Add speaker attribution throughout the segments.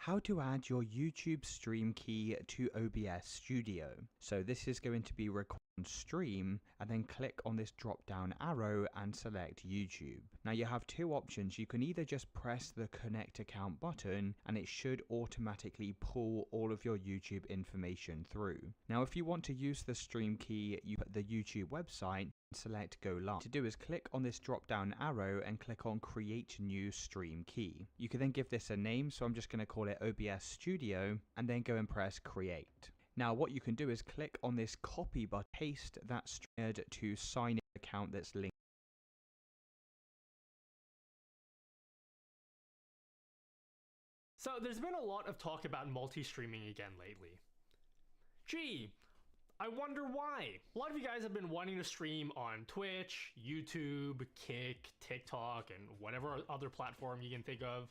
Speaker 1: How to add your YouTube stream key to OBS Studio. So this is going to be record stream, and then click on this drop down arrow and select YouTube. Now you have two options. You can either just press the connect account button and it should automatically pull all of your YouTube information through. Now if you want to use the stream key, you put the YouTube website, select go live. To do is click on this drop down arrow and click on create new stream key. You can then give this a name, so I'm just going to call it OBS Studio, and then go and press create. Now what you can do is click on this copy button, paste that stream to sign in account that's linked.
Speaker 2: So there's been a lot of talk about multi-streaming again lately. Gee, I wonder why. A lot of you guys have been wanting to stream on Twitch, YouTube, Kick, TikTok, and whatever other platform you can think of,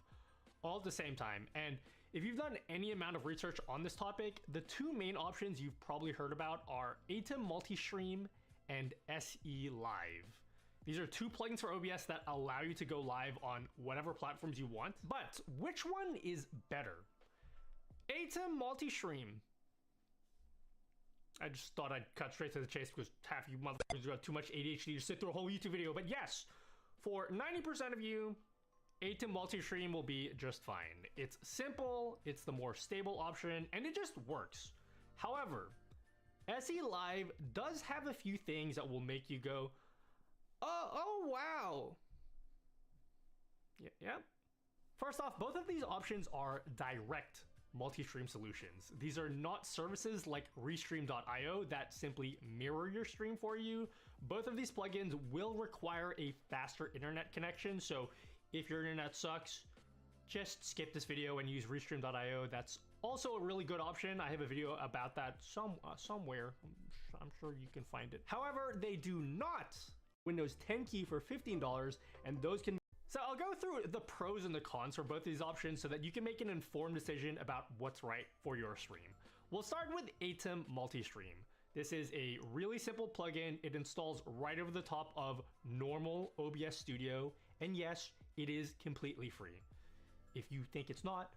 Speaker 2: all at the same time. And if you've done any amount of research on this topic, the two main options you've probably heard about are ATEM Multi-Stream and SE Live. These are two plugins for OBS that allow you to go live on whatever platforms you want. But which one is better? ATEM Multi-Stream. I just thought I'd cut straight to the chase because half you motherfuckers got too much ADHD to sit through a whole YouTube video. But yes, for 90% of you, ATEM Multi-Stream will be just fine. It's simple, it's the more stable option, and it just works. However, SE Live does have a few things that will make you go, oh wow. Yep. First off, both of these options are direct multi-stream solutions. These are not services like Restream.io that simply mirror your stream for you. Both of these plugins will require a faster internet connection, so if your internet sucks, just skip this video and use Restream.io. That's also a really good option. I have a video about that somewhere. I'm sure you can find it. However, they do not Windows 10 key for $15, and those can. So I'll go through the pros and the cons for both of these options so that you can make an informed decision about what's right for your stream. We'll start with ATEM Multi-Stream. This is a really simple plugin. It installs right over the top of normal OBS Studio, and yes, it is completely free. If you think it's not,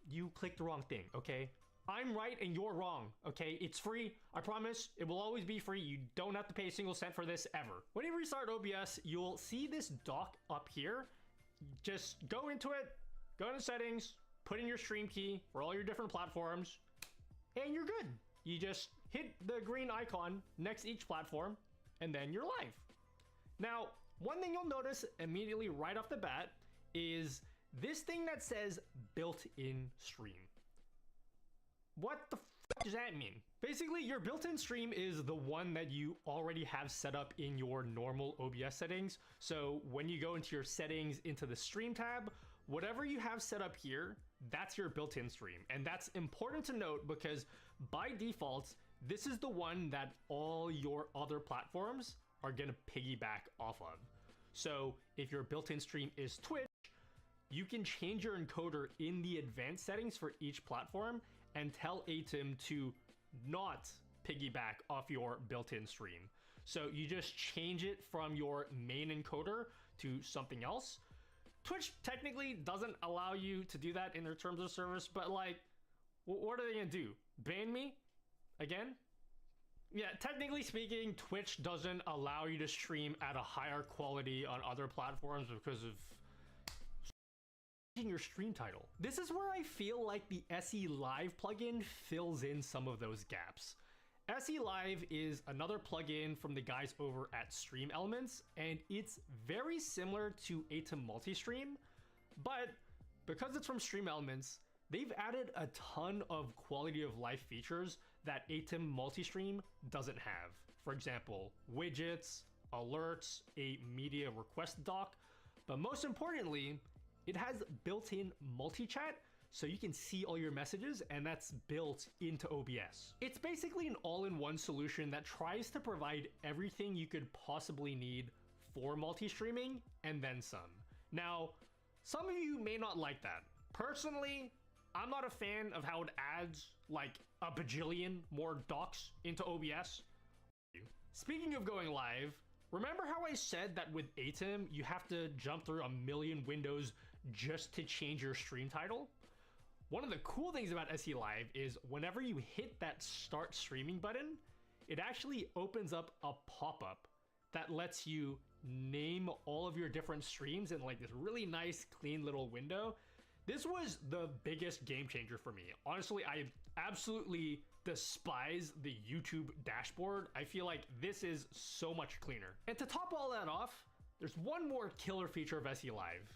Speaker 2: you clicked the wrong thing, okay? I'm right and you're wrong, okay? It's free, I promise. It will always be free. You don't have to pay a single cent for this ever. When you restart OBS, you'll see this dock up here. Just go into it, go into settings, put in your stream key for all your different platforms, and you're good. You just hit the green icon next to each platform, and then you're live. Now, one thing you'll notice immediately right off the bat is this thing that says built-in stream. What the f does that mean? Basically, your built-in stream is the one that you already have set up in your normal OBS settings. So when you go into your settings, into the stream tab, whatever you have set up here, that's your built-in stream. And that's important to note because by default, this is the one that all your other platforms are gonna piggyback off of. So if your built-in stream is Twitch, you can change your encoder in the advanced settings for each platform and tell ATEM to not piggyback off your built-in stream. So you just change it from your main encoder to something else. Twitch technically doesn't allow you to do that in their terms of service, but like, what are they gonna do? Ban me again? Yeah, technically speaking, Twitch doesn't allow you to stream at a higher quality on other platforms because of your stream title. This is where I feel like the SE Live plugin fills in some of those gaps. SE Live is another plugin from the guys over at Stream Elements, and it's very similar to ATEM Multi-Stream, but because it's from Stream Elements, they've added a ton of quality of life features that ATEM Multi-Stream doesn't have. For example, widgets, alerts, a media request dock, but most importantly, it has built-in multi-chat, so you can see all your messages, and that's built into OBS. It's basically an all-in-one solution that tries to provide everything you could possibly need for multi-streaming, and then some. Now, some of you may not like that. Personally, I'm not a fan of how it adds like a bajillion more docks into OBS. Speaking of going live, remember how I said that with ATEM, you have to jump through a million windows just to change your stream title? One of the cool things about SE Live is whenever you hit that start streaming button, it actually opens up a pop-up that lets you name all of your different streams in like this really nice clean little window. This was the biggest game changer for me. Honestly, I absolutely despise the YouTube dashboard. I feel like this is so much cleaner. And to top all that off, there's one more killer feature of SE Live.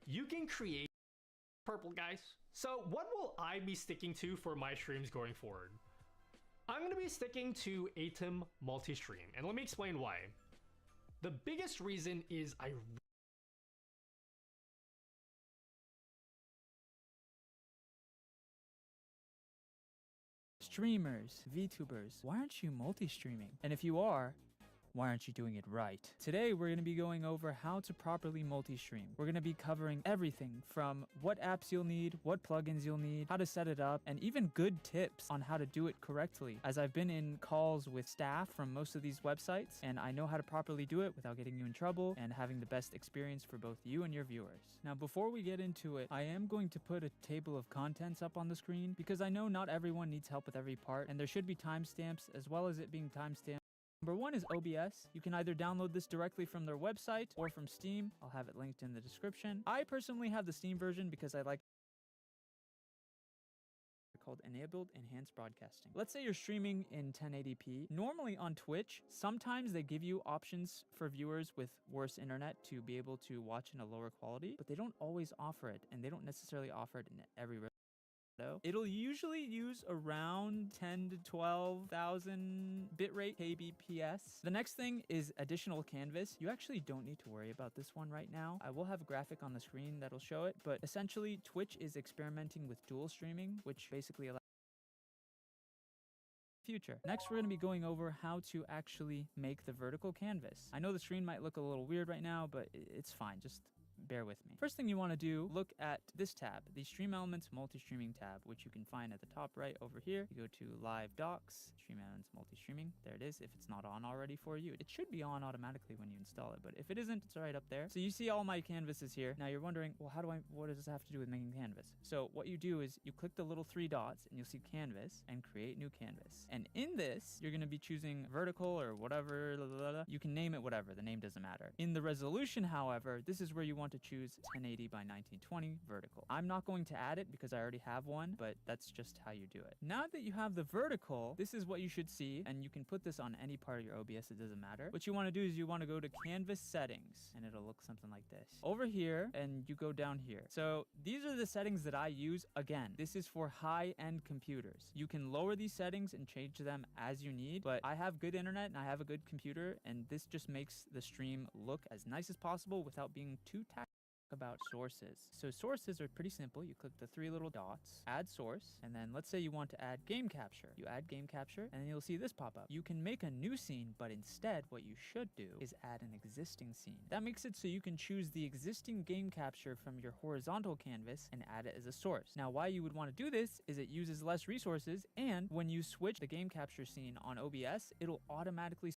Speaker 2: You can create purple, guys. So what will I be sticking to for my streams going forward? I'm going to be sticking to ATEM multi-stream, and let me explain why. The biggest reason is
Speaker 3: Streamers, VTubers, why aren't you multi-streaming? And if you are, why aren't you doing it right? Today, we're going to be going over how to properly multi-stream. We're going to be covering everything from what apps you'll need, what plugins you'll need, how to set it up, and even good tips on how to do it correctly. As I've been in calls with staff from most of these websites, and I know how to properly do it without getting you in trouble and having the best experience for both you and your viewers. Now, before we get into it, I am going to put a table of contents up on the screen because I know not everyone needs help with every part, and there should be timestamps as well as it being timestamped. Number one is OBS. You can either download this directly from their website or from Steam. I'll have it linked in the description. I personally have the Steam version because I like called Enabled Enhanced Broadcasting. Let's say you're streaming in 1080p. Normally on Twitch, sometimes they give you options for viewers with worse internet to be able to watch in a lower quality, but they don't always offer it, and they don't necessarily offer it in every It'll usually use around 10 to 12,000 bitrate kbps. The next thing is additional canvas. You actually don't need to worry about this one right now. I will have a graphic on the screen that'll show it, but essentially Twitch is experimenting with dual streaming, which basically allows future. Next, we're going to be going over how to actually make the vertical canvas. I know the screen might look a little weird right now, but it's fine. Just bear with me. First thing you want to do, look at this tab, the Stream Elements Multi-Streaming tab, which you can find at the top right over here. You go to Live Docs, Stream Elements Multi-Streaming. There it is. If it's not on already for you, it should be on automatically when you install it, but if it isn't, it's right up there. So you see all my canvases here. Now you're wondering, well, what does this have to do with making canvas? So what you do is you click the little three dots and you'll see canvas and create new canvas. And in this, you're going to be choosing vertical or whatever. You can name it whatever. The name doesn't matter. In the resolution, however, this is where you want to choose 1080 by 1920 vertical. I'm not going to add it because I already have one, but that's just how you do it. Now that you have the vertical, this is what you should see, and you can put this on any part of your OBS, it doesn't matter. What you want to do is you want to go to canvas settings, and it'll look something like this. Over here, and you go down here. So these are the settings that I use. Again, this is for high-end computers. You can lower these settings and change them as you need, but I have good internet and I have a good computer, and this just makes the stream look as nice as possible without being too taxing. About sources. So sources are pretty simple. You click the three little dots, add source, and then let's say you want to add game capture. You add game capture, and then you'll see this pop up. You can make a new scene, but instead what you should do is add an existing scene. That makes it so you can choose the existing game capture from your horizontal canvas and add it as a source. Now, why you would want to do this is it uses less resources, and when you switch the game capture scene on OBS, it'll automatically